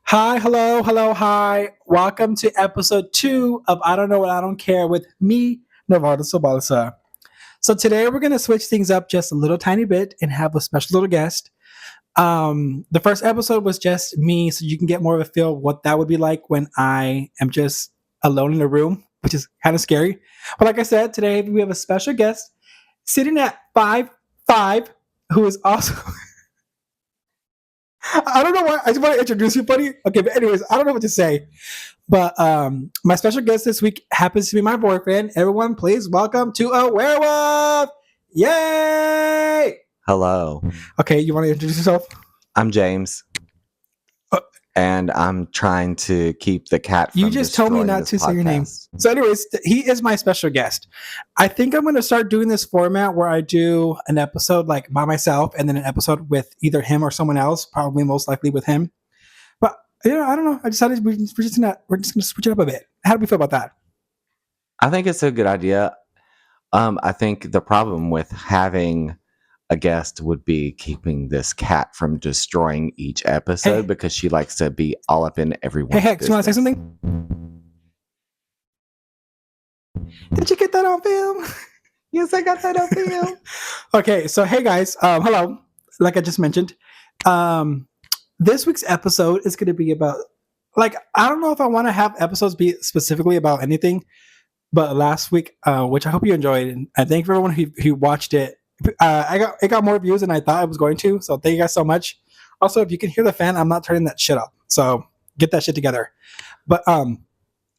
Hi, hello, hello, hi. Welcome to episode 2 of I Don't Know What I Don't Care with me, Nivardo Sabalza. So today we're going to switch things up just a little tiny bit and have a special little guest. The first episode was just me, so you can get more of a feel of what that would be like when I am just alone in a room, which is kind of scary. But like I said, today we have a special guest sitting at 5'5", who is also I don't know why. I just want to introduce you, buddy. Okay, but anyways, I don't know what to say. But my special guest this week happens to be my boyfriend. Everyone, please welcome to a werewolf! Yay! Hello, Okay, you want to introduce yourself? I'm James, Uh, and I'm trying to keep the cat from You just told me destroying not this to say your name. podcast. So, anyways, he is my special guest. I think I'm going to start doing this format where I do an episode like by myself, and then an episode with either him or someone else. Probably most likely with him. But I don't know. I decided we're just going to switch it up a bit. How do we feel about that? I think it's a good idea. I think the problem with having a guest would be keeping this cat from destroying each episode Hey. because she likes to be all up in everyone's Hey, Hex, you want to say business. something? Did you get that on film? Yes, I got that up for you. Okay, so hey guys, hello. Like I just mentioned, this week's episode is going to be about, like, I don't know if I want to have episodes be specifically about anything, but last week, which I hope you enjoyed, and I thank everyone who watched it. It got more views than I thought it was going to, so thank you guys so much. Also, if you can hear the fan, I'm not turning that shit up, so get that shit together. But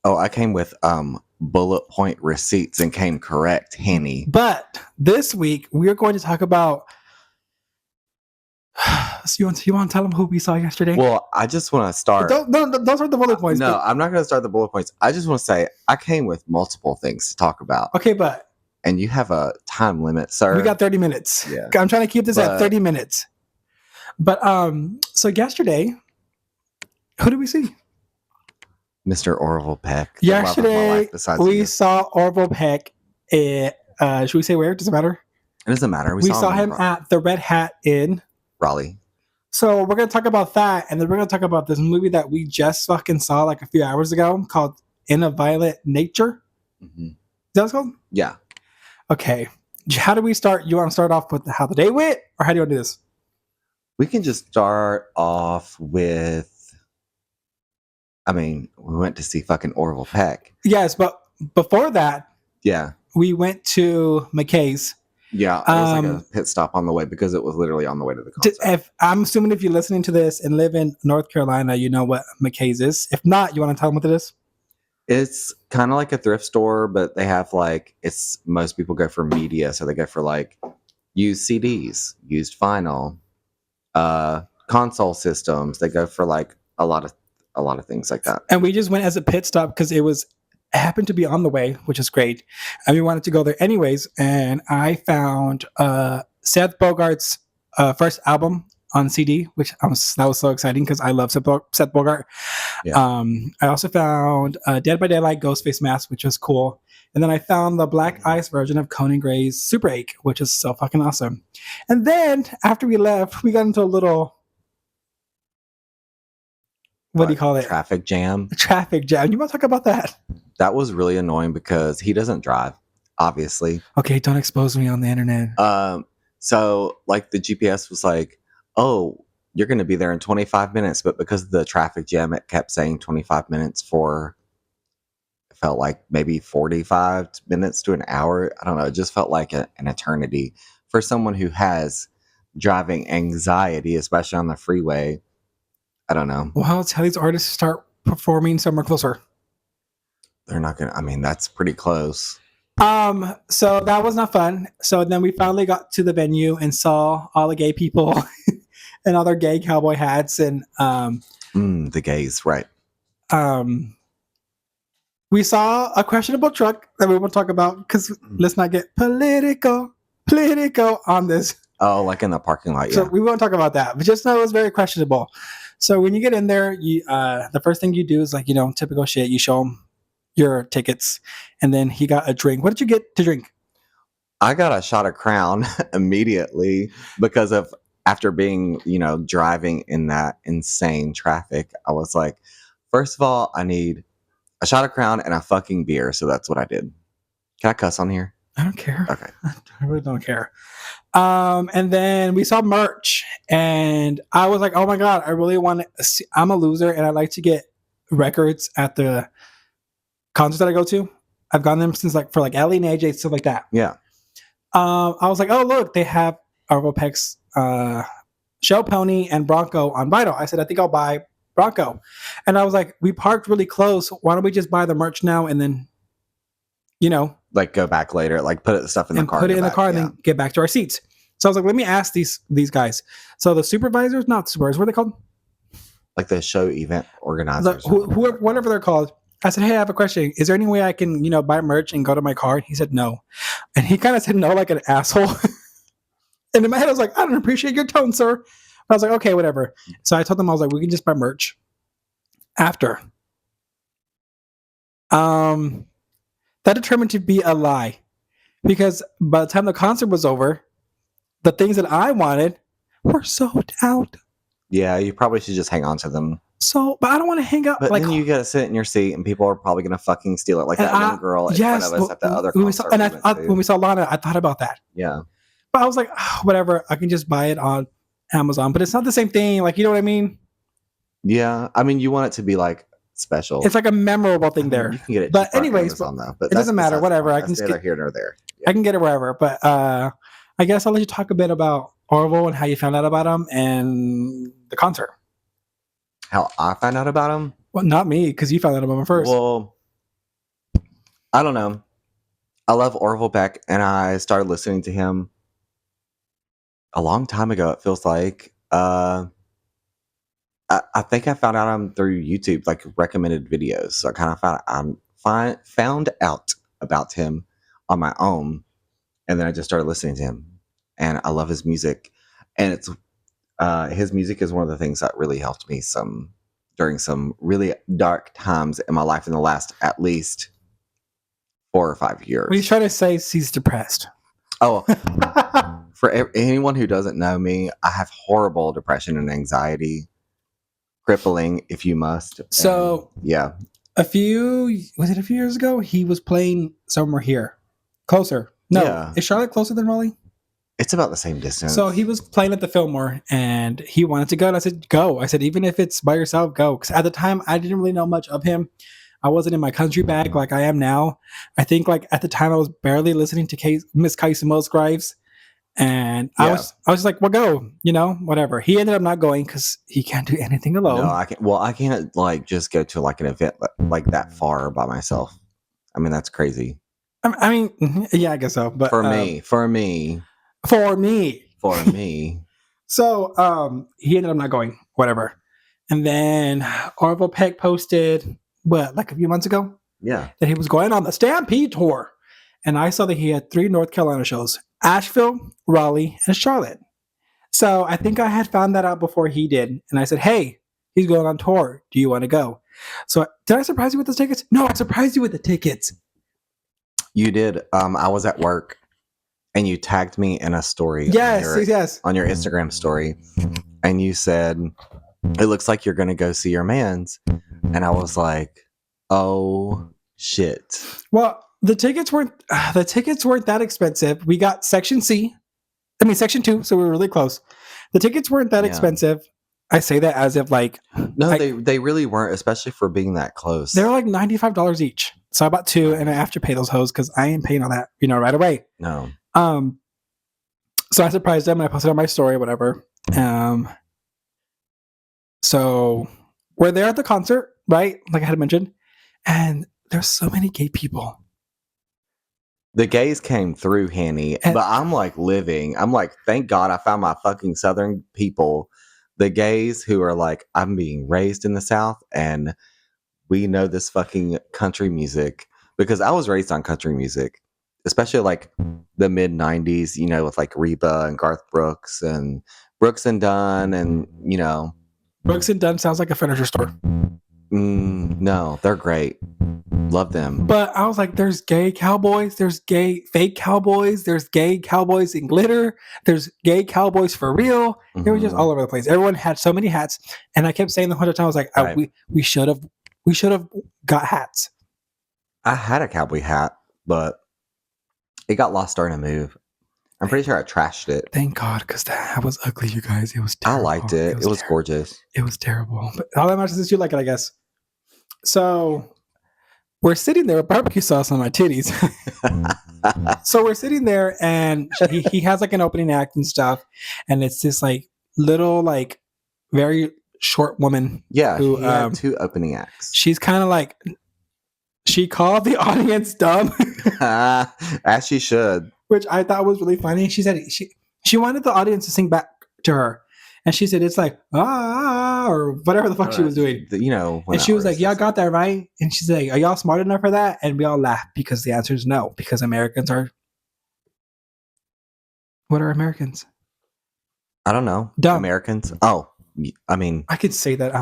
Oh, I came with bullet point receipts and came correct, Henny. But this week we are going to talk about. So you want to tell them who we saw yesterday? Well, I just want to start. Don't start the bullet points. No, but- I'm not going to start the bullet points. I just want to say I came with multiple things to talk about. Okay, but And you have a time limit, sir. we got 30 minutes. Yeah. I'm trying to keep this at But- 30 minutes. But so yesterday, who did we see? Mr. Orville Peck. the love of my Yesterday life besides we you. saw Orville Peck. Should we say where? Does it matter? It doesn't matter. We saw him in at the Red Hat Inn. Raleigh. So we're gonna talk about that, and then we're gonna talk about this movie that we just fucking saw like a few hours ago called In a Violent Nature. Mm-hmm. Is that what it's called? Yeah. Okay. How do we start? You want to start off with how the day went, or how do you want to do this? We can just start off with. I mean, we went to see fucking Orville Peck. Yes, but before that, Yeah. we went to McKay's. Yeah. It was like a pit stop on the way because it was literally on the way to the concert. If I'm assuming if you're listening to this and live in North Carolina, you know what McKay's is. If not, you want to tell them what it is? It's kind of like a thrift store, but they have like most people go for media, so they go for like used CDs, used vinyl, console systems. They go for like a lot of things like that. And we just went as a pit stop because it happened to be on the way, which is great. And we wanted to go there anyways. And I found Seth Bogart's first album on CD, that was so exciting because I love Seth Bogart. Yeah. I also found Dead by Daylight Ghostface Mask, which was cool. And then I found the Black Ice version of Conan Gray's Super 8, which is so fucking awesome. And then after we left, we got into a little, what do you call it? Traffic jam. Traffic jam. You want to talk about that? That was really annoying because he doesn't drive, obviously. Okay, don't expose me on the internet. So like the GPS was like, oh, you're going to be there in 25 minutes. But because of the traffic jam, it kept saying 25 minutes it felt like maybe 45 minutes to an hour. I don't know. It just felt like an eternity for someone who has driving anxiety, especially on the freeway. I don't know. Well, tell these artists to start performing somewhere closer. They're not going to, I mean, that's pretty close. So that was not fun. So then we finally got to the venue and saw all the gay people and all their gay cowboy hats. And The gays, right. We saw a questionable truck that we won't talk about because let's not get political on this. Oh, like in the parking lot, yeah. So we won't talk about that, but just know it was very questionable. So when you get in there, you the first thing you do is like, typical shit. You show them your tickets, and then he got a drink. What did you get to drink? I got a shot of Crown immediately because of after being, driving in that insane traffic, I was like, first of all, I need a shot of Crown and a fucking beer. So that's what I did. Can I cuss on here? I don't care. Okay. I really don't care. And then we saw merch, and I was like, oh my God, I really want to see. I'm a loser, and I like to get records at the concerts that I go to. I've gotten them since for Ellie and AJ, stuff like that. Yeah. I was like, oh, look, they have Arvo Peck's Shell Pony and Bronco on vinyl. I said, I think I'll buy Bronco. And I was like, we parked really close. Why don't we just buy the merch now and then, go back later, put the stuff in the car. Put it in the car and then get back to our seats. So I was like, let me ask these guys. So the supervisors, not supervisors, what are they called? Like the show event organizers. Whoever, whatever they're called. I said, hey, I have a question. Is there any way I can, buy merch and go to my car? And he said, no. And he kind of said no like an asshole. And in my head, I was like, I don't appreciate your tone, sir. But I was like, okay, whatever. So I told them, I was like, we can just buy merch after. That determined to be a lie. Because by the time the concert was over, the things that I wanted were sold out. Yeah, you probably should just hang on to them. So, but I don't want to hang out. But then you gotta sit in your seat, and people are probably gonna fucking steal it, like that one girl in front of us at the other concert. When we saw Lana, I thought about that. Yeah, but I was like, oh, whatever. I can just buy it on Amazon, but it's not the same thing. Like, you know what I mean? Yeah, I mean, you want it to be special. It's like a memorable thing there. You can get it, but anyways, Amazon, though. But it doesn't matter. Whatever. I can just get here nor there. Yeah. I can get it wherever. But I guess I'll let you talk a bit about Orville and how you found out about him and the concert. How I found out about him? Well, not me, because you found out about him first. Well, I don't know. I love Orville Peck, and I started listening to him a long time ago. It feels like. I think I found out him through YouTube, recommended videos. So I kind of found out about him on my own, and then I just started listening to him, and I love his music, and it's. His music is one of the things that really helped me during some really dark times in my life in the last at least 4 or 5 years. What he's trying to say is he's depressed. Oh, for anyone who doesn't know me, I have horrible depression and anxiety, crippling if you must. So yeah, a few years ago, he was playing somewhere here, closer. No, yeah. Is Charlotte closer than Raleigh? It's about the same distance. So he was playing at the Fillmore, and he wanted to go. And I said, go. I said, even if it's by yourself, go. Because at the time, I didn't really know much of him. I wasn't in my country bag like I am now. I think at the time, I was barely listening to Miss Casey Musgraves. And I was just like, well, go, whatever. He ended up not going because he can't do anything alone. No, I can't. Well, I can't just go to an event like that far by myself. I mean, that's crazy. I mean, yeah, I guess so. But for me. So he ended up not going, whatever. And then Orville Peck posted, a few months ago? Yeah. That he was going on the Stampede tour. And I saw that he had 3 North Carolina shows, Asheville, Raleigh, and Charlotte. So I think I had found that out before he did. And I said, hey, he's going on tour. Do you want to go? So did I surprise you with the tickets? No, I surprised you with the tickets. You did. I was at work. And you tagged me in a story. Yes. On your Instagram story. And you said, it looks like you're going to go see your mans. And I was like, oh, shit. Well, the tickets weren't that expensive. We got section 2. So we were really close. The tickets weren't that expensive. I say that as if no, they really weren't, especially for being that close. They were $95 each. So I bought 2, and I have to pay those hoes because I ain't paying on that, right away. No. So I surprised them and I posted on my story, whatever. So we're there at the concert, right? Like I had mentioned, and there's so many gay people. The gays came through, Hanny, but I'm living. I'm thank God I found my fucking Southern people. The gays who are I'm being raised in the South, and we know this fucking country music because I was raised on country music. Especially the mid 90s, with Reba and Garth Brooks and Brooks and Dunn and, Brooks and Dunn sounds like a furniture store. No, they're great. Love them. But I was like, there's gay cowboys, there's gay fake cowboys, there's gay cowboys in glitter, there's gay cowboys for real. It was just all over the place. Everyone had so many hats, and I kept saying the whole time, I was like, Right. we should have got hats. I had a cowboy hat, but it got lost during a move. I'm pretty sure I trashed it. Thank God, because that hat was ugly, you guys. It was I terrible. liked it. It was gorgeous. It was terrible. But all that matters is you like it, I guess. So we're sitting there with barbecue sauce on my titties. So we're sitting there, and he has like an opening act and stuff, and it's this like little like very short woman. Yeah, who he had 2 opening acts. she's kind of like, she called the audience dumb, As she should. which I thought was really funny. She said she wanted the audience to sing back to her, and she said it's like or whatever the fuck she was doing. You know, And she was like, y'all got that right? And she's like, are y'all smart enough for that? And we all laughed because the answer is no, because Americans are... What are Americans? I don't know. Dumb. Americans? Oh, I mean... I could say that.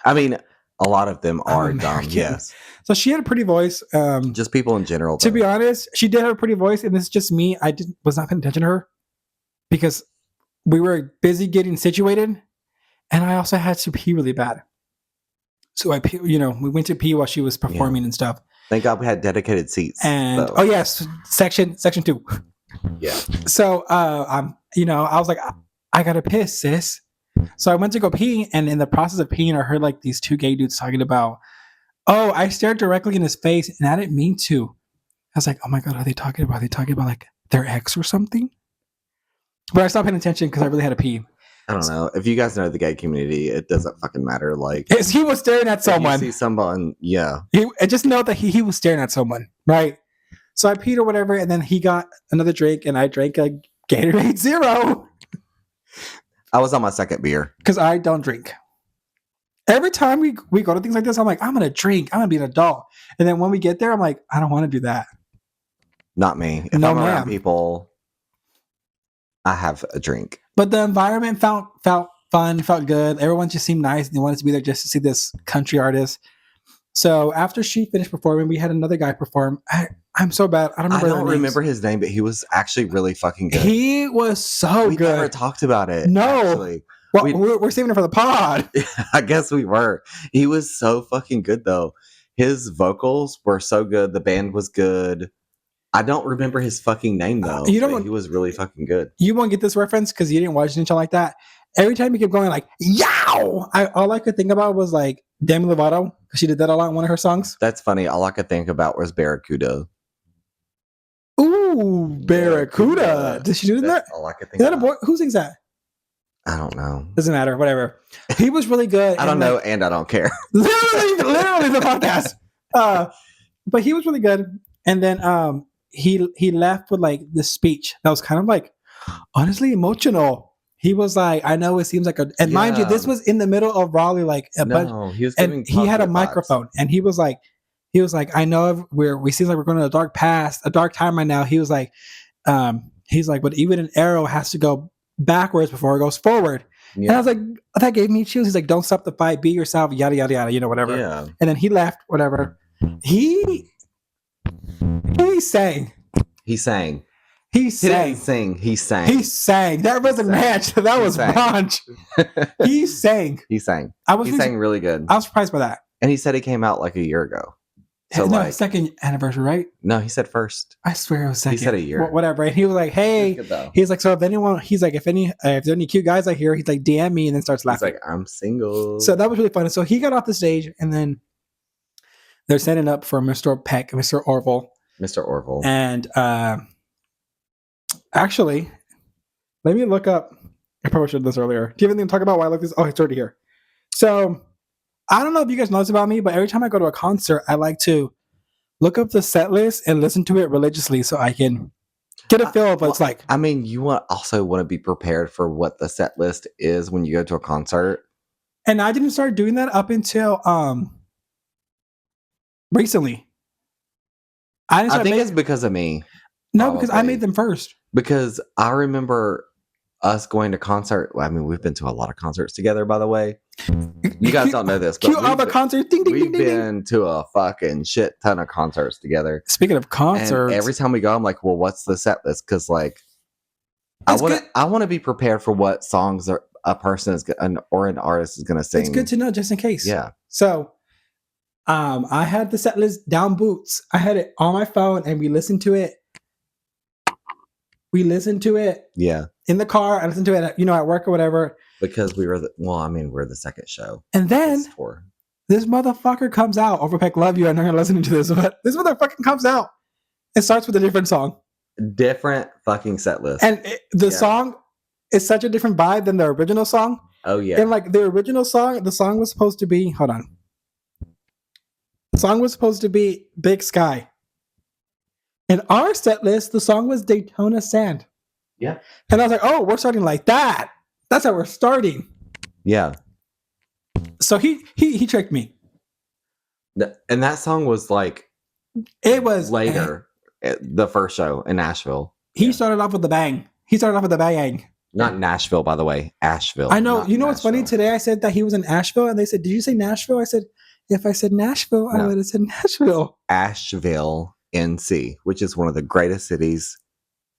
I mean, a lot of them are dumb, American. yes. So she had a pretty voice. Just people in general. To be honest, she did have a pretty voice, and this is just me. I was not paying attention to her because we were busy getting situated, and I also had to pee really bad. So we went to pee while she was performing and stuff. Thank God we had dedicated seats. And though. oh yes, section 2. Yeah. So I was like, I gotta piss, sis. So I went to go pee, and in the process of peeing, I heard like these 2 gay dudes talking about, oh, I stared directly in his face, and I didn't mean to. I was like, oh my God, are they talking about like their ex or something? But I stopped paying attention because I really had to pee. I don't know. If you guys know the gay community, it doesn't fucking matter. Like, he was staring at someone. If you see someone, yeah. I just know that he was staring at someone, right? So I peed or whatever, and then he got another drink, and I drank a Gatorade Zero. I was on my second beer. Because I don't drink. Every time we go to things like this, I'm like, I'm going to drink. I'm going to be an adult. And then when we get there, I'm like, I don't want to do that. Not me. If I'm around people, I have a drink. But the environment felt fun, felt good. Everyone just seemed nice. They wanted to be there just to see this country artist. So after she finished performing, we had another guy perform. I'm so bad. I don't remember his name, but he was actually really fucking good. He was so good. We never talked about it. No. Actually. Well, we're saving it for the pod. I guess we were. He was so fucking good, though. His vocals were so good. The band was good. I don't remember his fucking name, though. He was really fucking good. You won't get this reference because you didn't watch it until like that. Every time he kept going like, yow! All I could think about was like Demi Lovato, because she did that a lot in one of her songs. That's funny. All I could think about was Barracuda. Ooh, Barracuda. Did she do that? All I could think Is that a boy? Who sings that? I don't know. Doesn't matter. Whatever. He was really good. I don't know, and I don't care. literally the podcast. But he was really good. And then he left with like this speech that was kind of like honestly emotional. He was like, I know it seems like and mind you, this was in the middle of Raleigh, like he was giving, and he had a microphone, and he was like, I know we seem like we're going to a dark time right now. He was like, but even an arrow has to go backwards before it goes forward. Yeah. And I was like, that gave me chills. He's like, don't stop the fight, be yourself, yada yada yada, whatever. Yeah. And then he left, whatever. He sang. He sang. He sang. He sang. He sang. That wasn't match. That was brunch. He sang. He sang. He sang really good. I was surprised by that. And he said he came out like a year ago. So no, second anniversary, right? No, he said first. I swear it was second. He said a year. Whatever. And he was like, hey, he's like, so if there's any cute guys out here, he's like, DM me, and then starts laughing. He's like, I'm single. So that was really fun. So he got off the stage, and then they're setting up for Mr. Peck, Mr. Orville. Mr. Orville. And actually, let me look up. I probably should have done this earlier. Do you have anything to talk about while I look this? Oh, it's already here. So I don't know if you guys know this about me, but every time I go to a concert, I like to look up the set list and listen to it religiously so I can get a feel of what it's like. I mean, you also want to be prepared for what the set list is when you go to a concert. And I didn't start doing that up until recently. I think it's because of me. No, because I made them first. Because I remember us going to concert. I mean, we've been to a lot of concerts together, by the way. You guys don't know this, but Cue all the concerts. Ding, ding, we've ding, ding, ding. been to a fucking shit ton of concerts together. Speaking of concerts, And every time we go, I'm like, well, what's the set list? Because like, I want to be prepared for what songs a person is or an artist is going to sing. It's good to know just in case. Yeah. So, I had the set list down boots. I had it on my phone, and we listened to it. Yeah. In the car. I listened to it, at work or whatever. Because we're the second show. And then this motherfucker comes out. Overpeck, love you. I know you're listening to this, but this motherfucker comes out and starts with a different song. Different fucking set list. And the song is such a different vibe than the original song. Oh, yeah. And like the original song, the song was supposed to be, hold on. The song was supposed to be Big Sky. In our set list, the song was Daytona Sand. Yeah. And I was like, oh, we're starting like that. That's how we're starting. Yeah. So he tricked me. And that song was like, it was later, the first show in Nashville. He started off with the bang. Not Nashville, by the way. Asheville. I know. You know what's funny? Today I said that he was in Asheville, and they said, did you say Nashville? I said, if I said Nashville, I would have said Nashville. Asheville, NC, which is one of the greatest cities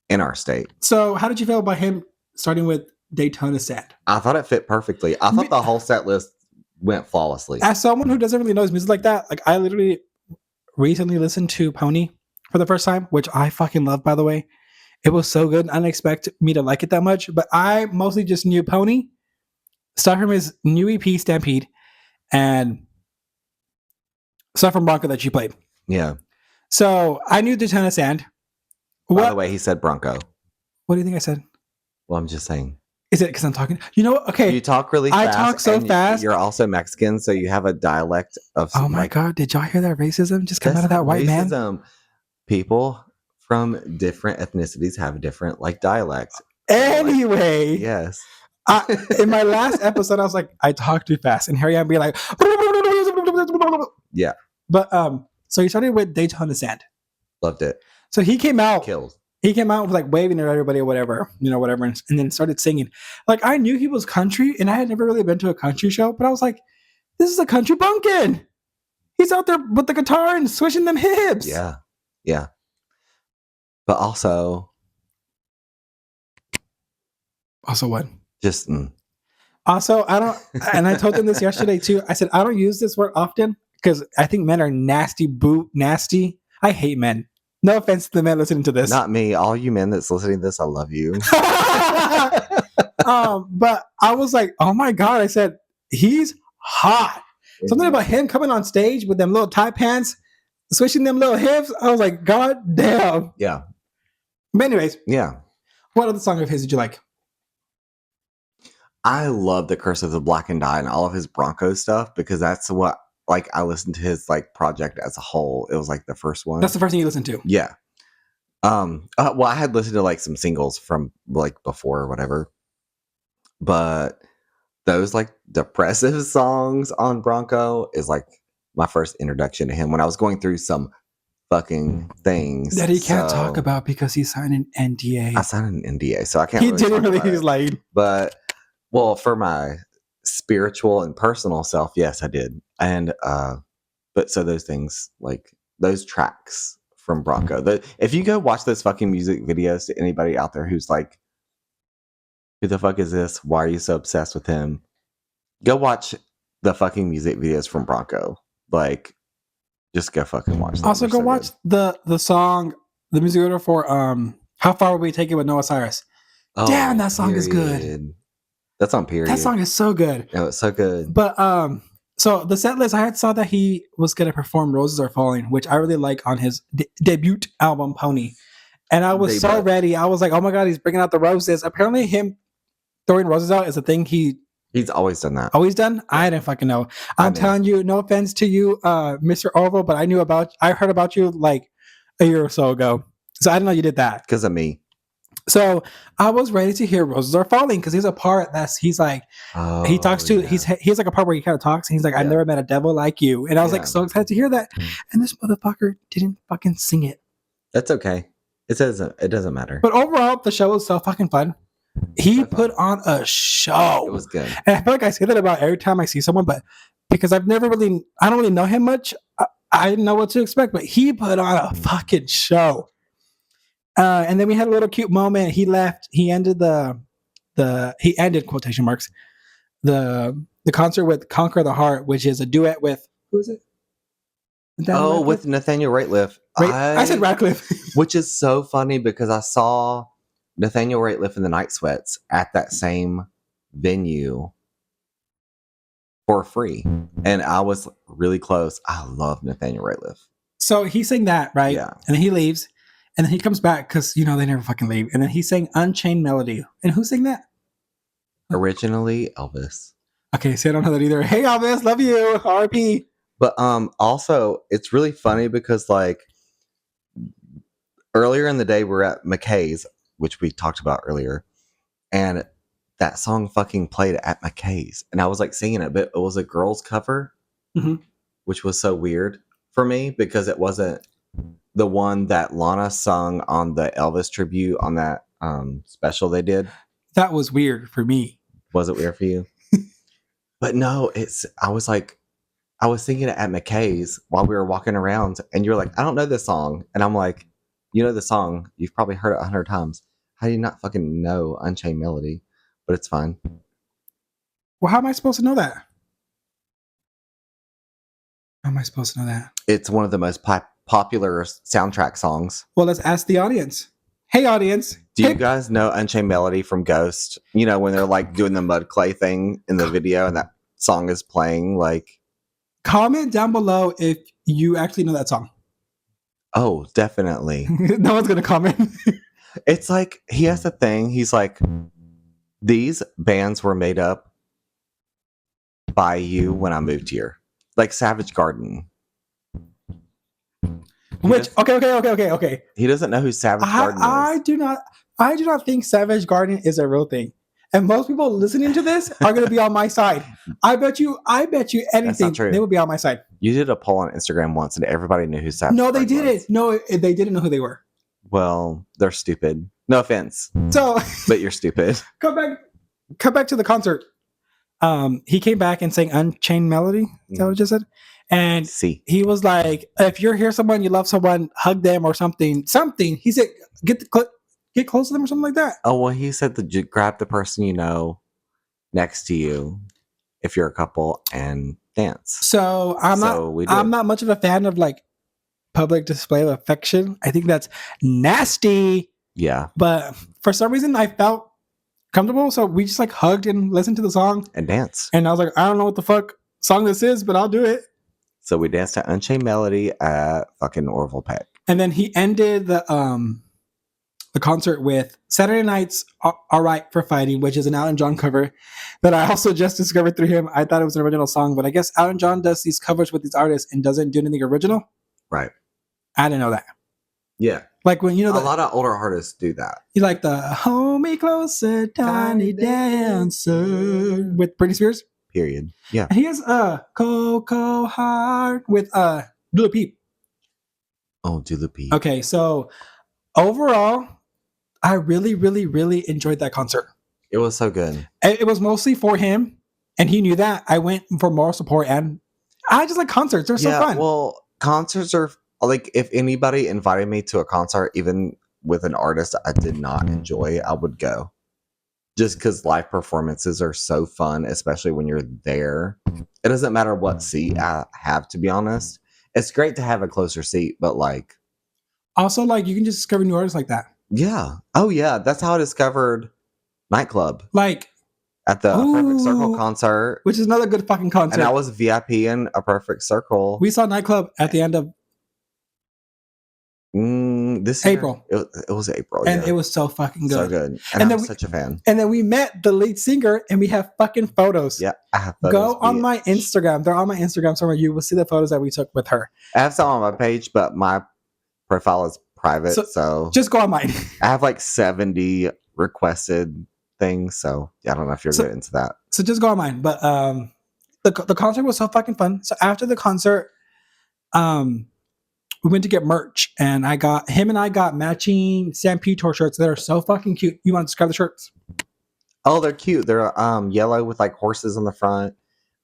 in our state. So how did you feel about him starting with Daytona Sand? I thought it fit perfectly. I thought the whole set list went flawlessly. As someone who doesn't really know his music like that, like I literally recently listened to Pony for the first time, which I fucking love, by the way. It was so good. I didn't expect me to like it that much, but I mostly just knew Pony, stuff from his new EP, Stampede, and stuff from Bronco that she played. Yeah. So I knew Daytona Sand. By the way, he said Bronco. What do you think I said? Well, I'm just saying. Is it because I'm talking? You know what? Okay. You talk really fast. I talk so fast. You're also Mexican, so you have a dialect of... Oh my God. Did y'all hear that racism just come out of that white man? People from different ethnicities have different dialects. Anyway. Yes. In my last episode, I was like, I talk too fast. And here I am being like... Yeah. But so he started with Daytona Sand. Loved it. So he came out. Killed. He came out with waving at everybody or whatever, whatever, and then started singing. Like I knew he was country, and I had never really been to a country show, but I was like, "This is a country bumpkin." He's out there with the guitar and swishing them hips. Yeah, yeah. But also what? Just. Also, I don't, and I told them this yesterday too. I said I don't use this word often because I think men are nasty. I hate men. No offense to the men listening to this. Not me. All you men that's listening to this, I love you. But I was like, oh my God. I said, he's hot. Something about him coming on stage with them little tight pants, swishing them little hips. I was like, God damn. Yeah. But anyways. Yeah. What other song of his did you like? I love The Curse of the Black and Die and all of his Bronco stuff because that's what... I listened to his project as a whole. It was the first one. That's the first thing you listened to. Yeah. Well, I had listened to some singles from before or whatever, but those depressive songs on Bronco is my first introduction to him when I was going through some fucking things that he can't talk about because he signed an NDA. I signed an NDA, so I can't. He didn't really. He's like, but for my spiritual and personal self, yes, I did. And but so those things, those tracks from Bronco, if you go watch those fucking music videos to anybody out there who's like, who the fuck is this, why are you so obsessed with him, go watch the fucking music videos from Bronco. Just go fucking watch them. Also go watch the song, the music video for How Far Will We Take It with Noah Cyrus. Damn, that song is good. That's on Period. That song is so good. Oh, it's so good. But so the set list, I had saw that he was gonna perform "Roses Are Falling," which I really like on his debut album Pony, and I was so ready. I was like, "Oh my God, he's bringing out the roses!" Apparently, him throwing roses out is a thing he's always done that. Always done? I didn't fucking know. I'm telling you, no offense to you, Mr. Orville, but I heard about you a year or so ago, so I didn't know you did that because of me. So I was ready to hear "Roses Are Falling" because he's a part he talks to, he's a part where he kind of talks and he's like, "I've never met a devil like you." And I was so excited to hear that. And this motherfucker didn't fucking sing it. That's okay. It doesn't matter. But overall, the show was so fucking fun. He So fun. put on a show. It was good. And I feel like I say that about every time I see someone, but because I don't really know him much, I didn't know what to expect, but he put on a fucking show. And then we had a little cute moment. He left. He ended he ended quotation marks the concert with "Conquer the Heart," which is a duet with who is it? Oh, with Nathaniel Rateliff. I said Radcliffe. Which is so funny because I saw Nathaniel Rateliff in the Night Sweats at that same venue for free. And I was really close. I love Nathaniel Rateliff. So he sang that, right? Yeah. And then he leaves. And then he comes back because, they never fucking leave. And then he sang Unchained Melody. And who sang that? Originally, Elvis. Okay, so I don't know that either. Hey, Elvis, love you. RP. But also, it's really funny because, like, earlier in the day, we're at McKay's, which we talked about earlier. And that song fucking played at McKay's. And I was, like, singing it. But it was a girl's cover, which was so weird for me because it wasn't the one that Lana sung on the Elvis tribute on that special they did. That was weird for me. Was it weird for you? But no, I was singing it at McKay's while we were walking around, and you're like, I don't know this song. And I'm like, you know the song. You've probably heard it 100 times. How do you not fucking know Unchained Melody? But it's fine. Well, how am I supposed to know that? How am I supposed to know that? It's one of the most popular soundtrack songs. Well, let's ask the audience. Hey, audience. Do you guys know Unchained Melody from Ghost? You know, when they're like doing the mud clay thing in the video and that song is playing, like. Comment down below if you actually know that song. Oh, definitely. No one's going to comment. It's like, he has a thing. He's like, these bands were made up by you when I moved here. Like Savage Garden. Okay. He doesn't know who Savage Garden is. I do not think Savage Garden is a real thing. And most people listening to this are going to be on my side. I bet you anything they would be on my side. You did a poll on Instagram once and everybody knew who Savage Garden was. No, they didn't. No, they didn't know who they were. Well, they're stupid. No offense. So, but you're stupid. Come back to the concert. He came back and sang Unchained Melody. Is that what I just said? And he was like, if you're here, someone, you love someone, hug them or something. He said, get close to them or something like that. Oh, well, he said that you grab the person you know next to you if you're a couple and dance. So I'm not much of a fan of like public display of affection. I think that's nasty. Yeah. But for some reason I felt comfortable. So we just like hugged and listened to the song. And danced. And I was like, I don't know what the fuck song this is, but I'll do it. So we danced to Unchained Melody at fucking Orville Peck. And then he ended the concert with Saturday Night's All Right for Fighting, which is an Elton John cover that I also just discovered through him. I thought it was an original song, but I guess Elton John does these covers with these artists and doesn't do anything original. Right. I didn't know that. Yeah. Like when, a lot of older artists do that. You like the Hold Me Closer, Tiny Dancer with Britney Spears? Period. Yeah. And he has Coco Heart with Dula Peep. Oh, Dula Peep. Okay, so overall, I really, really, really enjoyed that concert. It was so good. It was mostly for him, and he knew that. I went for moral support, and I just like concerts. They're so fun. Well, concerts are like, if anybody invited me to a concert, even with an artist I did not enjoy, I would go. Just because live performances are so fun, especially when you're there. It doesn't matter what seat I have, to be honest. It's great to have a closer seat, but like... Also, like, you can just discover new artists like that. Yeah. Oh, yeah. That's how I discovered Nightclub. Like... At the Perfect Circle concert. Which is another good fucking concert. And I was VIP in a Perfect Circle. We saw Nightclub at the end of... this April. It was April, and it was so fucking good. So good. And I'm such a fan. And then we met the lead singer, and we have fucking photos. Yeah, I have photos. Go on my Instagram. They're on my Instagram somewhere. You will see the photos that we took with her. I have some on my page, but my profile is private, so just go on mine. I have like 70 requested things, so I don't know if you're good into that. So just go on mine. But the concert was so fucking fun. So after the concert, we went to get merch, and I got matching Stampede tour shirts that are so fucking cute. You want to describe the shirts? Oh, they're cute. They're yellow with like horses on the front,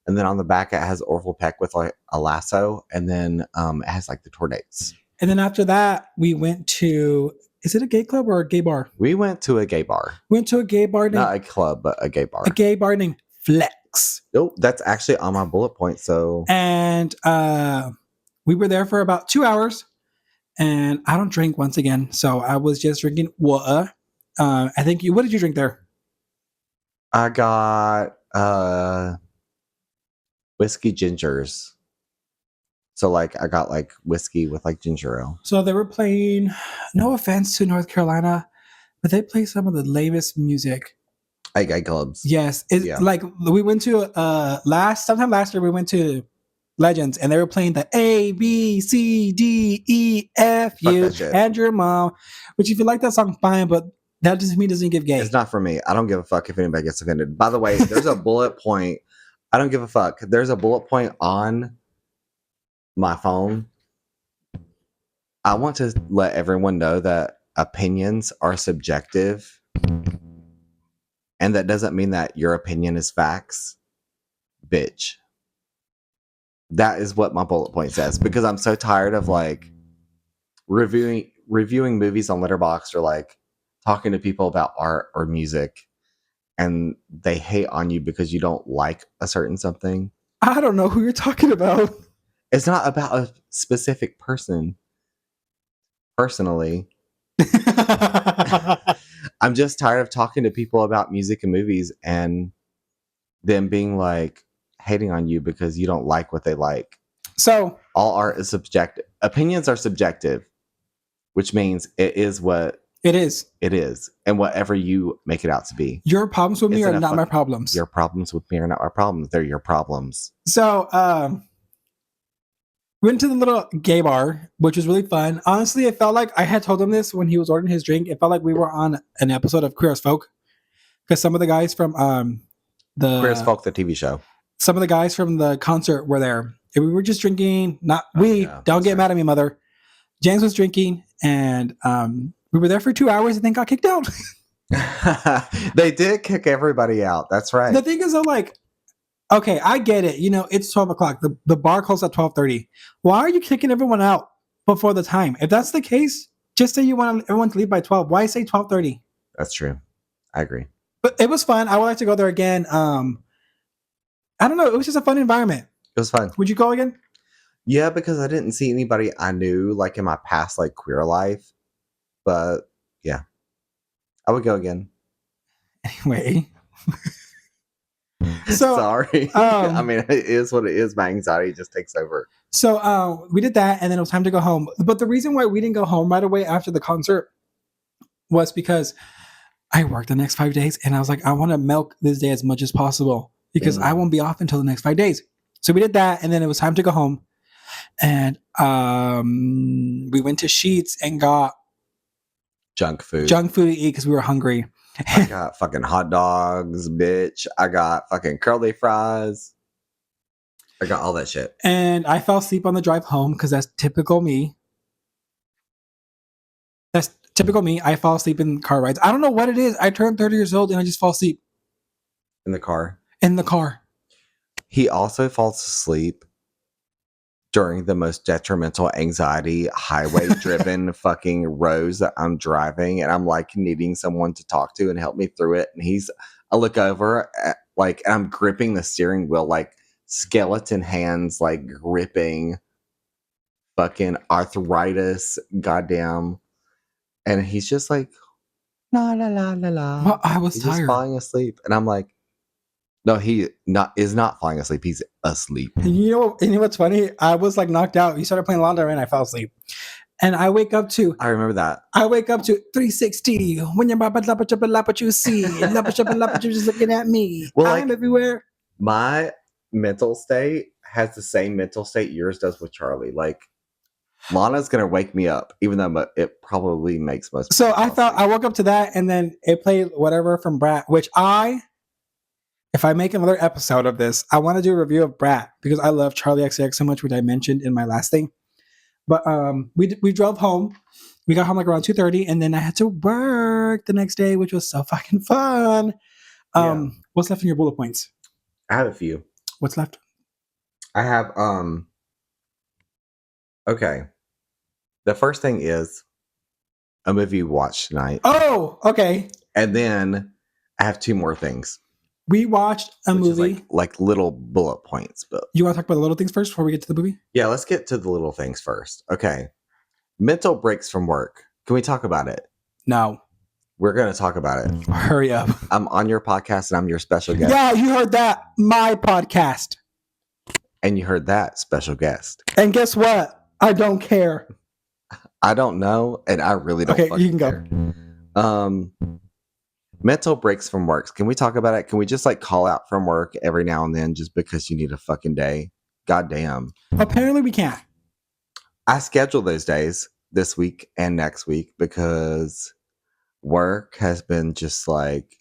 and then on the back it has Orville Peck with like a lasso, and then it has like the tour dates. And then after that, we went to, is it a gay club or a gay bar? We went to a gay bar. Went to a gay bar named, Not a club, but a gay bar. a gay bar named Flex. Oh, that's actually on my bullet point. So, And we were there for about 2 hours, and I don't drink once again, so I was just drinking water. I think what did you drink there? I got whiskey gingers. So like I got like whiskey with like ginger ale. So they were playing, no offense to North Carolina, but they play some of the lamest music. Like gay clubs. Yes. Like we went to sometime last year we went to Legends, and they were playing the A, B, C, D, E, F, U, and your mom. Which if you like that song, fine, but that doesn't mean it doesn't give gay. It's not for me. I don't give a fuck if anybody gets offended. By the way, there's a bullet point. I don't give a fuck. There's a bullet point on my phone. I want to let everyone know that opinions are subjective, and that doesn't mean that your opinion is facts, bitch. That is what my bullet point says, because I'm so tired of like reviewing movies on Letterboxd, or like talking to people about art or music, and they hate on you because you don't like a certain something. I don't know who you're talking about. It's not about a specific person. Personally, I'm just tired of talking to people about music and movies and them being like hating on you because you don't like what they like. So all art is subjective. Opinions are subjective, which means it is what it is. It is. And whatever you make it out to be. Your problems with me are not my problems. Your problems with me are not my problems. They're your problems. So went to the little gay bar, which was really fun. Honestly, it felt like I had told him this when he was ordering his drink. It felt like we were on an episode of Queer as Folk, because some of the guys from the Queer as Folk, the TV show. Some of the guys from the concert were there. And we were just drinking. Don't get mad at me, mother. James was drinking, and we were there for 2 hours and then got kicked out. They did kick everybody out. That's right. The thing is, though, like, okay, I get it. You know, it's 12 o'clock. The bar closed at 12:30. Why are you kicking everyone out before the time? If that's the case, just say you want everyone to leave by 12. Why say 12:30? That's true. I agree. But it was fun. I would like to go there again. I don't know. It was just a fun environment. It was fun. Would you go again? Yeah, because I didn't see anybody I knew like in my past like queer life. But yeah, I would go again. Anyway. So sorry. I mean, it is what it is. My anxiety just takes over. So we did that, and then it was time to go home. But the reason why we didn't go home right away after the concert was because I worked the next 5 days, and I was like, I want to milk this day as much as possible because I won't be off until the next 5 days. So we did that, and then it was time to go home. And we went to Sheetz and got junk food to eat because we were hungry. I got fucking hot dogs, bitch. I got fucking curly fries. I got all that shit. And I fell asleep on the drive home because that's typical me. I fall asleep in car rides. I don't know what it is. I turned 30 years old and I just fall asleep. In the car? In the car. He also falls asleep during the most detrimental anxiety highway driven fucking roads that I'm driving, and I'm like needing someone to talk to and help me through it. And I look over at, like, and I'm gripping the steering wheel like skeleton hands, like gripping fucking arthritis, goddamn. And he's just like, la la la la la. Well, I was he's tired. Just falling asleep, and I'm like, no, he is not falling asleep. He's asleep. You know what's funny? I was like knocked out. You started playing London and I fell asleep. And I wake up to... I remember that. I wake up to 360. When you're what you see. You're just looking at me. Well, I'm everywhere. My mental state has the same mental state yours does with Charlie. Like, Lana's going to wake me up, even though it probably makes most So I woke up to that, and then it played whatever from Brat, which if I make another episode of this, I want to do a review of Brat because I love Charlie XCX so much, which I mentioned in my last thing. But we drove home. We got home like around 2:30, and then I had to work the next day, which was so fucking fun. What's left in your bullet points? I have a few. What's left? I have okay. The first thing is a movie you watched tonight. Oh, okay. And then I have two more things. We watched a movie. Like little bullet points, but you want to talk about the little things first before we get to the movie? Yeah, let's get to the little things first. Okay. Mental breaks from work. Can we talk about it? No. We're going to talk about it. Hurry up. I'm on your podcast and I'm your special guest. Yeah, you heard that. My podcast. And you heard that, special guest. And guess what? I don't care. I don't know, and I really don't. Okay, you can go. Mental breaks from work. Can we talk about it? Can we just like call out from work every now and then just because you need a fucking day? God damn. Apparently we can't. I scheduled those days this week and next week because work has been just like,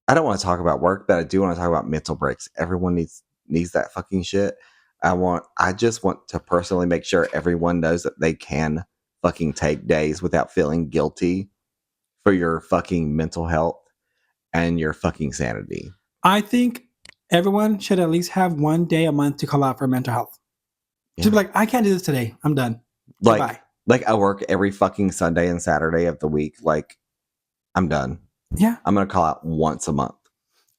I don't want to talk about work, but I do want to talk about mental breaks. Everyone needs that fucking shit. I just want to personally make sure everyone knows that they can fucking take days without feeling guilty for your fucking mental health and your fucking sanity. I think everyone should at least have one day a month to call out for mental health. Yeah. To be like, I can't do this today. I'm done. Goodbye. Like I work every fucking Sunday and Saturday of the week. Like I'm done. Yeah. I'm going to call out once a month.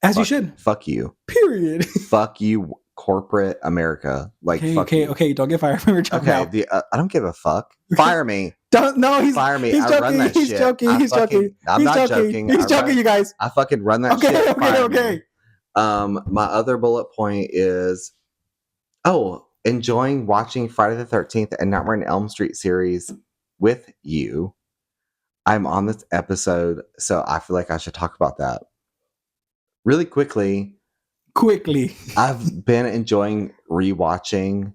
As you should. Fuck you. Period. Fuck you, corporate America. Like, okay. Don't get fired from your job. Okay. I don't give a fuck. Fire me. Fire me. He's I joking. run that He's shit. joking. He's joking. I'm not joking. He's joking, you guys. I fucking run that shit. Okay. My other bullet point is, enjoying watching Friday the 13th and Nightmare on Elm Street series with you. I'm on this episode, so I feel like I should talk about that. Really quickly. I've been enjoying rewatching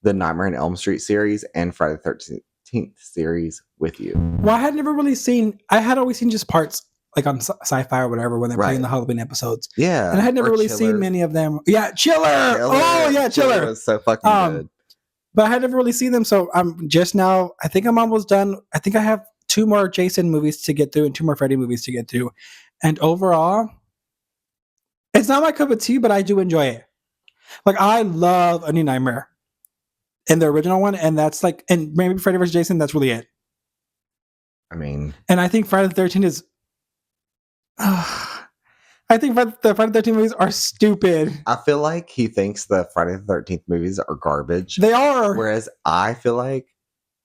the Nightmare on Elm Street series and Friday the 13th series with you. Well, I had always seen just parts like on sci-fi or whatever when they're playing the Halloween episodes. Yeah. And I had never really seen many of them. Yeah, Chiller. Oh, yeah, Chiller. Was so fucking good. But I had never really seen them, so I'm just now, I think I'm almost done. I think I have 2 more Jason movies to get through and 2 more Freddy movies to get through. And overall, it's not my cup of tea, but I do enjoy it. Like, I love A New Nightmare in the original one, and that's like, and maybe Freddy vs. Jason, that's really it. I mean, and I think Friday the 13th is, I think the Friday the 13th movies are stupid. I feel like he thinks the Friday the 13th movies are garbage. They are. Whereas I feel like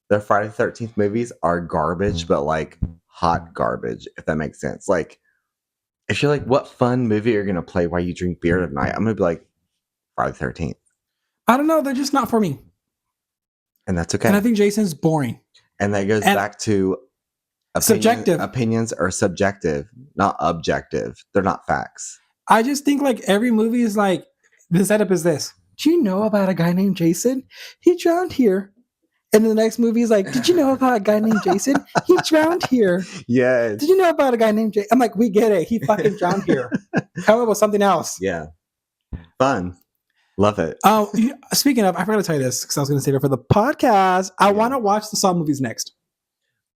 the Friday the 13th movies are garbage, but like hot garbage, if that makes sense. Like, if you're like, what fun movie are you going to play while you drink beer tonight? I'm going to be like, Friday the 13th. I don't know. They're just not for me. And that's okay. And I think Jason's boring. And that goes back to subjective. Opinions are subjective, not objective. They're not facts. I just think like every movie is like, the setup is this. Do you know about a guy named Jason? He drowned here. And then the next movie is like, did you know about a guy named Jason? He drowned here. Yes. Did you know about a guy named Jason? I'm like, we get it. He fucking drowned here. Come up with something else. Yeah. Fun. Love it. Oh, speaking of, I forgot to tell you this because I was going to save it for the podcast. I want to watch the Saw movies next.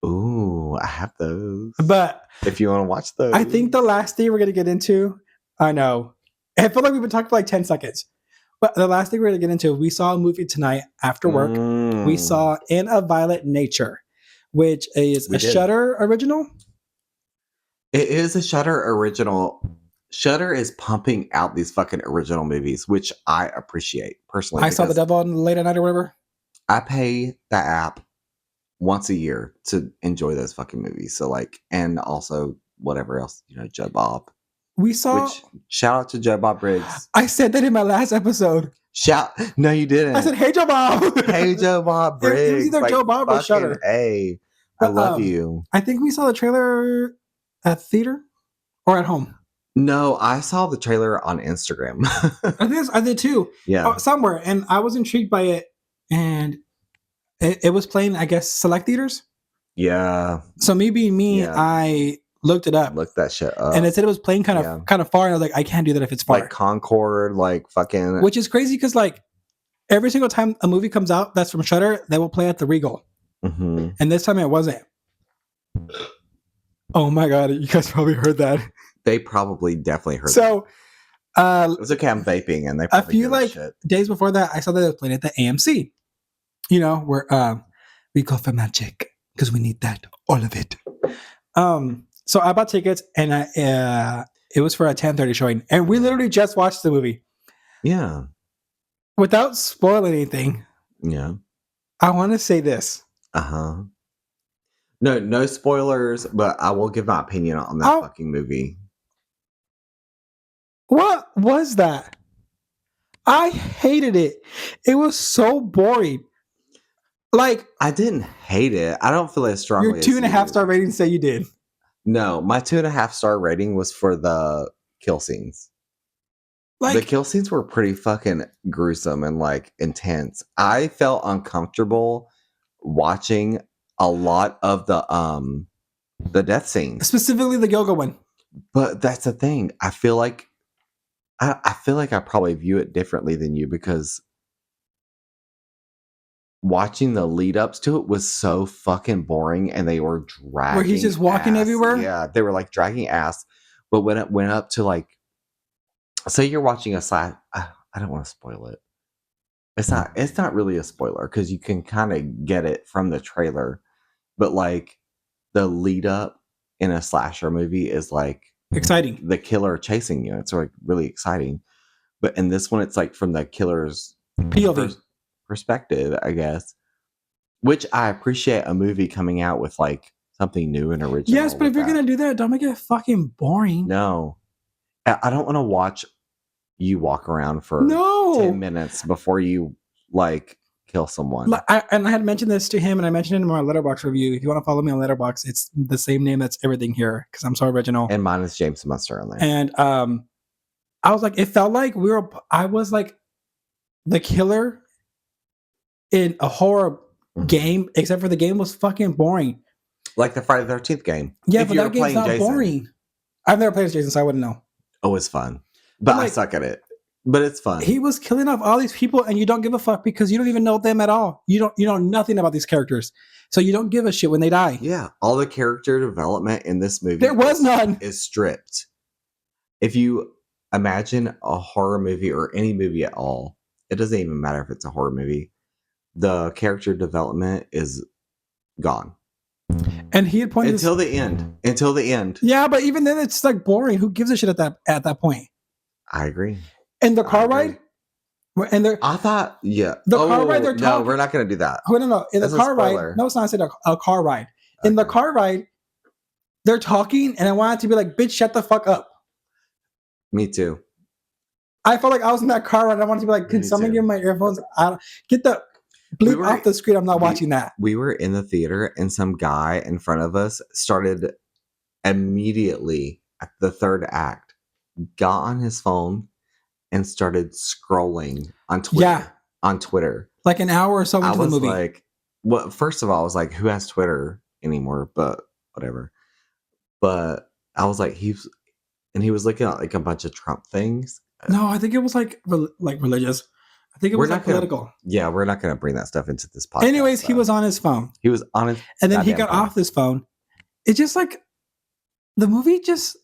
Ooh, I have those. But if you want to watch those. I think the last thing we're going to get into, I know. I feel like we've been talking for like 10 seconds. But the last thing we're going to get into, we saw a movie tonight after work. We saw In a Violet Nature, which is a Shudder original. It is a Shudder original. Shudder is pumping out these fucking original movies, which I appreciate personally. I saw The Devil on Late at Night or whatever. I pay that app once a year to enjoy those fucking movies. So like, and also whatever else, Joe Bob. Shout out to Joe Bob Briggs. I said that in my last episode. No, you didn't. I said, hey, Joe Bob. Hey, Joe Bob Briggs. It was either Joe Bob or Shudder. Hey, I love you. I think we saw the trailer at theater or at home. No, I saw the trailer on Instagram. I did too. Yeah. Somewhere. And I was intrigued by it. And it was playing, I guess, select theaters. Yeah. So me being me, I looked it up. Looked that shit up. And it said it was playing kind of far. And I was like, I can't do that if it's far. Like Concord, like fucking. Which is crazy because like every single time a movie comes out that's from Shudder, they will play at the Regal. Mm-hmm. And this time it wasn't. Oh my god, you guys probably heard that. They probably definitely heard that. So It was okay, I'm vaping, and they a probably few hear like shit. days before that, I saw that it was playing at the AMC. You know, where we go for magic because we need that, all of it. So I bought tickets, and it was for a 10:30 showing, and we literally just watched the movie. Yeah. Without spoiling anything, Yeah. I want to say this. Uh-huh. No spoilers, but I will give my opinion on that fucking movie. What was that? I hated it. It was so boring. Like, I didn't hate it. I don't feel as strongly. Your 2.5 star rating say you did. No, my 2.5 star rating was for the kill scenes. Like, the kill scenes were pretty fucking gruesome and like intense. I felt uncomfortable watching a lot of the death scenes, specifically the yoga one. But that's the thing. I feel like I probably view it differently than you, because watching the lead ups to it was so fucking boring, and they were dragging. Where he's just walking everywhere? Yeah, they were like dragging ass. But when it went up to like, say you're watching a slash, I don't want to spoil it. It's not really a spoiler because you can kind of get it from the trailer. But like the lead up in a slasher movie is like exciting. The killer chasing you. It's like really exciting. But in this one, it's like from the killer's POV perspective, I guess. Which I appreciate a movie coming out with like something new and original. Yes, but if you're gonna do that, don't make it fucking boring. No, I don't want to watch you walk around for 10 minutes before you like kill someone. I had mentioned this to him, and I mentioned it in my Letterboxd review. If you want to follow me on Letterboxd, it's the same name that's everything here because I'm so original. And mine is James Munster on there. And I was like, it felt like I was like the killer in a horror game, except for the game was fucking boring. Like the Friday the 13th game. Yeah, but that game's not boring. I've never played as Jason, so I wouldn't know. Oh, it's fun. But like, I suck at it. But it's fun. He was killing off all these people, and you don't give a fuck because you don't even know them at all. You know nothing about these characters, so you don't give a shit when they die. Yeah, all the character development in this movie none. Is stripped. If you imagine a horror movie or any movie at all, it doesn't even matter if it's a horror movie. The character development is gone. And he had pointed until the end. Yeah, but even then, it's like boring. Who gives a shit at that point? I agree. And the car ride, and I thought, yeah, the car ride. They're talking. No, we're not going to do that. Oh, no. In the car ride, no, it's not. I said a car ride. Okay. In the car ride, they're talking, and I wanted to be like, "Bitch, shut the fuck up." Me too. I felt like I was in that car ride. I wanted to be like, "Can someone give me my earphones? Get the bleep off the screen. I'm not watching that." We were in the theater, and some guy in front of us started immediately at the third act, got on his phone and started scrolling on Twitter. Yeah. On Twitter. Like an hour or so into the movie. Like, well, first of all, I was like, who has Twitter anymore? But whatever. But I was like, he was looking at like a bunch of Trump things. No, I think it was like religious. I think it was like political. Yeah, we're not going to bring that stuff into this podcast. Anyways, he was on his phone. He was on his and then he got off his phone. It's just like the movie just...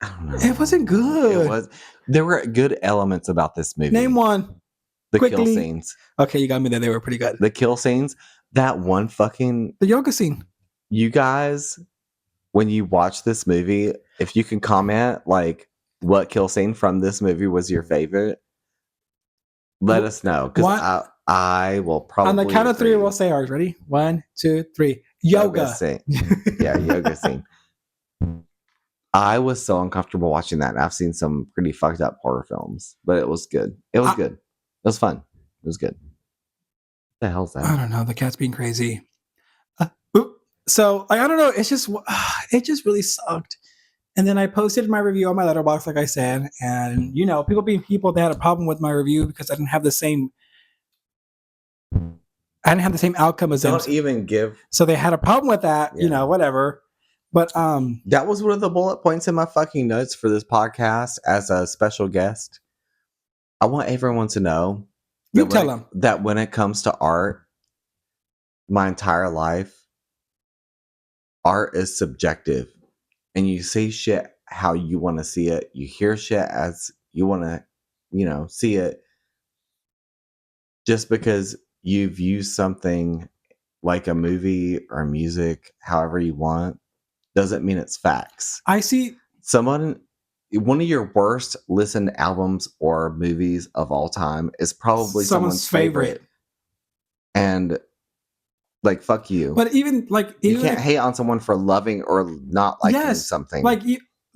I don't know. It wasn't good. There were good elements about this movie. Name one. The kill scenes. Okay, you got me there. They were pretty good. The kill scenes. That one fucking... The yoga scene. You guys, when you watch this movie, if you can comment like what kill scene from this movie was your favorite, let us know. Because I will probably... On the count of three, we'll say ours. Ready? 1, 2, 3. Yoga scene. Yeah, yoga scene. I was so uncomfortable watching that. And I've seen some pretty fucked up horror films, but it was good. It was good. It was fun. It was good. What the hell's that? I don't know. The cat's being crazy. So I don't know. It's just it just really sucked. And then I posted my review on my Letterboxd, like I said, and people being people, they had a problem with my review because I didn't have the same outcome as them. Don't even give. So they had a problem with that. Yeah. Whatever. But that was one of the bullet points in my fucking notes for this podcast as a special guest. I want everyone to know You that tell them. that when it comes to art, my entire life, art is subjective. And you see shit how you want to see it. You hear shit as you want to, see it. Just because you view something like a movie or music however you want doesn't mean it's facts. I see One of your worst listened albums or movies of all time is probably someone's favorite. And like, fuck you. But even You can't hate on someone for loving or not liking something. Like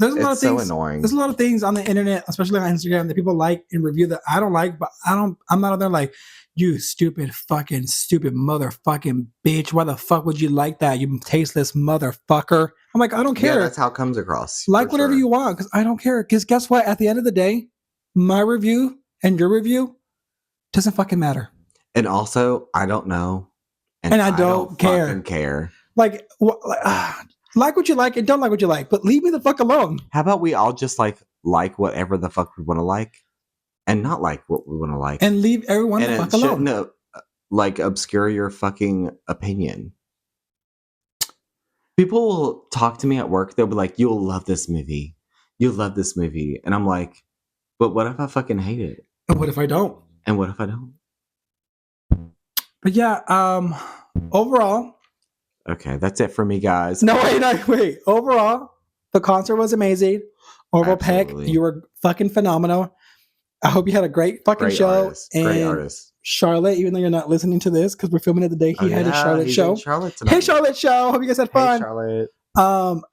there's a lot of things. So annoying. There's a lot of things on the internet, especially on Instagram, that people like and review that I don't like, but I'm not on there like, you stupid motherfucking bitch. Why the fuck would you like that? You tasteless motherfucker. I'm like, I don't care. Yeah, that's how it comes across. Like whatever you want, because I don't care. Because guess what? At the end of the day, my review and your review doesn't fucking matter. And also, I don't know. And I don't care. Like what you like and don't like what you like, but leave me the fuck alone. How about we all just like whatever the fuck we want to like, and not like what we want to like, and leave everyone the fuck alone. Shouldn't obscure your fucking opinion. People will talk to me at work. They'll be like, "You'll love this movie. You'll love this movie," and I'm like, "But what if I fucking hate it? And what if I don't? And what if I don't?" But yeah, overall. Okay, that's it for me, guys. No, wait. Overall, the concert was amazing. Overall, Peck, you were fucking phenomenal. I hope you had a great fucking show. Artist. Great artist. Charlotte, even though you're not listening to this because we're filming it the day he had his Charlotte show. Hey, Charlotte show. Hope you guys had fun. Hey, Charlotte.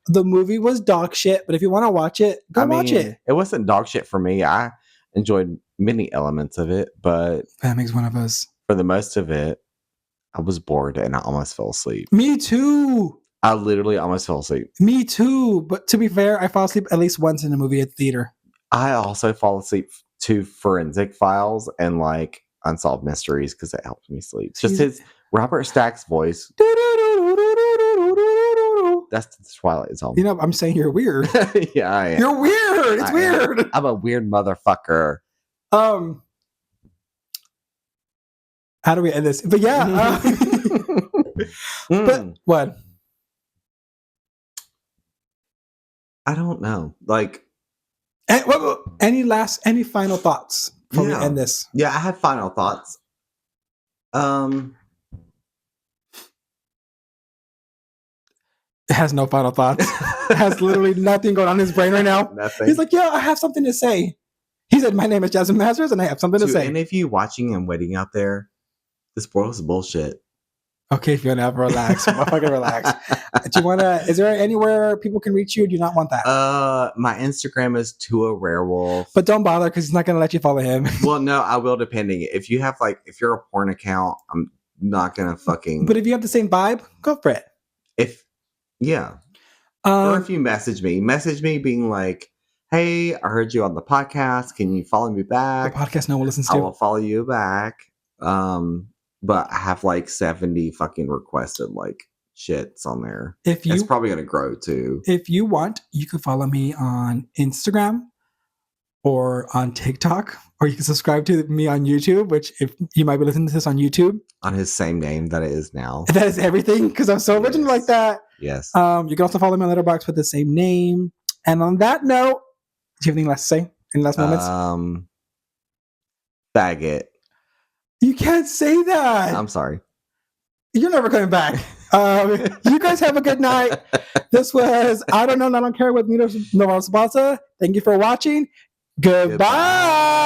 The movie was dog shit, but if you want to watch it, watch it. It wasn't dog shit for me. I enjoyed many elements of it, but that makes one of us. For the most of it, I was bored and I almost fell asleep. Me too. I literally almost fell asleep. Me too. But to be fair, I fall asleep at least once in a movie at the theater. I also fall asleep to Forensic Files and like Unsolved Mysteries because it helps me sleep. Just his Robert Stack's voice. That's the Twilight Zone. You know, I'm saying you're weird. Yeah, I am. You're weird. It's weird. I'm a weird motherfucker. How do we end this? But yeah. But what? I don't know. Like, any final thoughts before we end this? Yeah, I have final thoughts. It has no final thoughts. It has literally nothing going on in his brain right now. Nothing. He's like, yeah, I have something to say. He said, my name is Jasmine Masters and I have something to say. And if you watching and waiting out there, this world is bullshit. Okay, if you want to relax, fucking relax. Do you want to? Is there anywhere people can reach you? Or do you not want that? My Instagram is @werewolf. But don't bother because he's not gonna let you follow him. Well, no, I will. Depending if you have if you're a porn account, I'm not gonna fucking. But if you have the same vibe, go for it. Or if you message me being like, "Hey, I heard you on the podcast. Can you follow me back?" The podcast no one listens to. I will follow you back. But I have 70 fucking requested shits on there. It's probably gonna grow too. If you want, you can follow me on Instagram or on TikTok, or you can subscribe to me on YouTube, which if you might be listening to this on YouTube. On his same name that it is now. That is everything, because I'm so original like that. Yes. You can also follow me on Letterboxd with the same name. And on that note, do you have anything last to say? Any last moments? Faggot. You can't say that. I'm sorry. You're never coming back. You guys have a good night. This was I Don't Know, I Don't Care with me, Nivardo Sabalza. Thank you for watching. Goodbye.